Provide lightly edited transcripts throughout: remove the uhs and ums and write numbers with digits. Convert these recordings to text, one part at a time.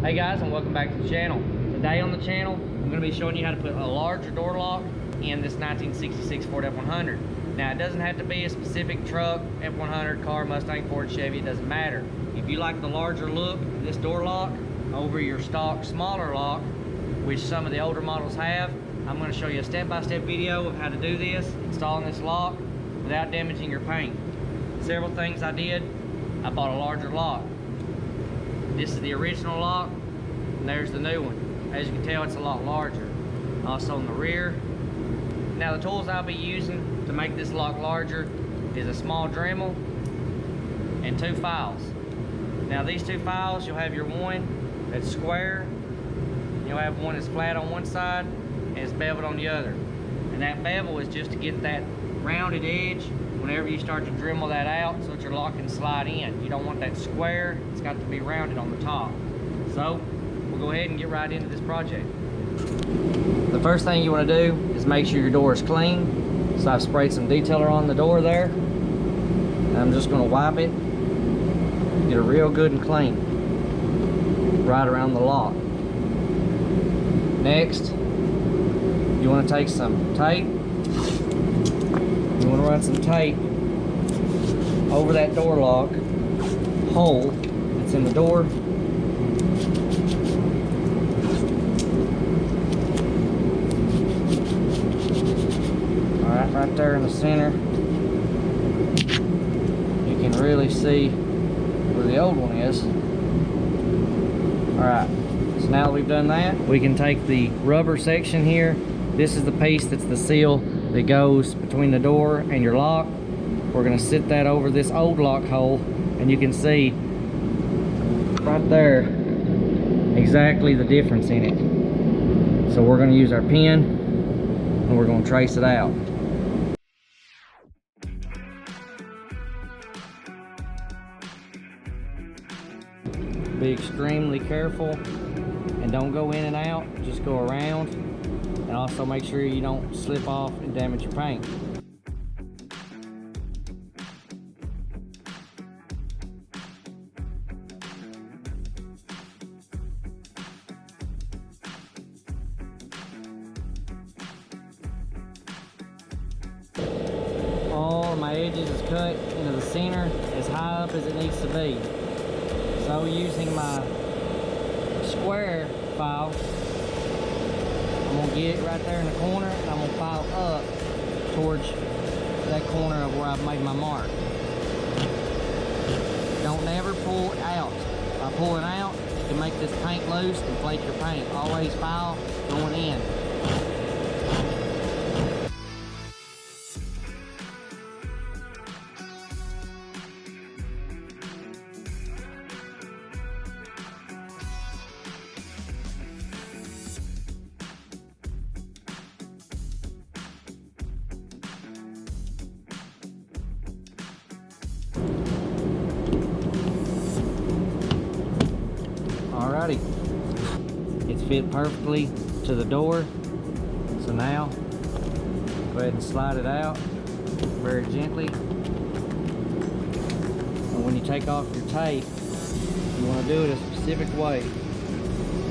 Hey guys, and welcome back to the channel. Today on the channel, I'm going to be showing you how to put a larger door lock in this 1966 Ford F100. Now, it doesn't have to be a specific truck, F100, car, Mustang, Ford, Chevy, it doesn't matter. If you like the larger look of this door lock over your stock smaller lock, which some of the older models have, I'm going to show you a step-by-step video of how to do this, installing this lock without damaging your paint. Several things I did. I bought a larger lock. This is the original lock, and there's the new one. As you can tell, it's a lot larger. Also in the rear. Now the tools I'll be using to make this lock larger is a small Dremel and 2 files. Now these 2 files, you'll have your one that's square, you'll have one that's flat on one side and it's beveled on the other. And that bevel is just to get that rounded edge whenever you start to Dremel that out so that your lock can slide in. You don't want that square, it's got to be rounded on the top. So we'll go ahead and get right into this project. The first thing you want to do is make sure your door is clean. So I've sprayed some detailer on the door there. And I'm just going to wipe it, get it real good and clean right around the lock. Next, you want to take some tape. You want to run some tape over that door lock hole that's in the door. Alright, right there in the center. You can really see where the old one is. Alright, so now that we've done that, we can take the rubber section here. This is the piece that's the seal that goes between the door and your lock. We're going to sit that over this old lock hole, and you can see right there exactly the difference in it. So we're going to use our pen and we're going to trace it out. Be extremely careful and don't go in and out, just go around. And also make sure you don't slip off and damage your paint. All of my edges is cut into the center as high up as it needs to be. So using my square file, I'm going to get it right there in the corner, and I'm going to file up towards that corner of where I've made my mark. Don't never pull out. By pulling out, you can make this paint loose and flake your paint. Always file going in. Alrighty, it's fit perfectly to the door. So now, go ahead and slide it out very gently. And when you take off your tape, you want to do it a specific way.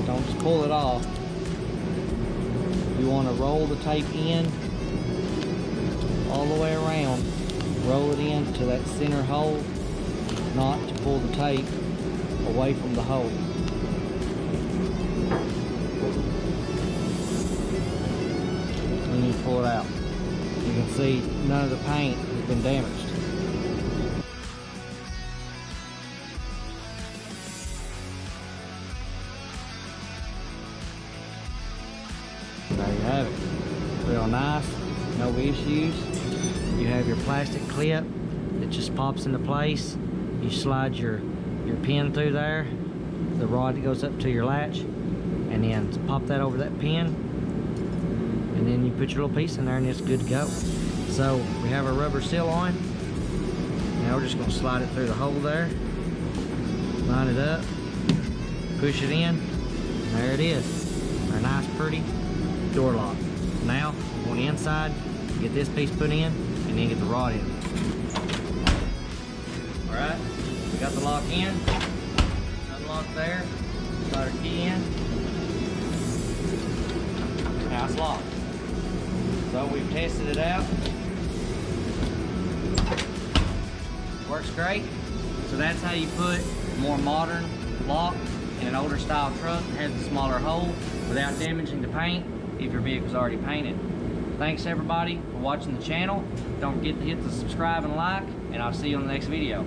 Don't just pull it off. You want to roll the tape in all the way around. Roll it into that center hole, not to pull the tape away from the hole. When you pull it out, you can see none of the paint has been damaged. There you have it. Real nice, no issues. You have your plastic clip that just pops into place. You slide your pin through there, the rod that goes up to your latch, and then pop that over that pin, and then you put your little piece in there and it's good to go. So we have our rubber seal on. Now we're just going to slide it through the hole there, line it up, push it in, and there it is, our nice pretty door lock. Now on the inside, get this piece put in and then get the rod in. Alright, we got the lock in, unlock there, start our key. lock. So we've tested it out. Works great. So that's how you put a more modern lock in an older style truck that has a smaller hole without damaging the paint if your vehicle's already painted. Thanks everybody for watching the channel. Don't forget to hit the subscribe and like, and I'll see you on the next video.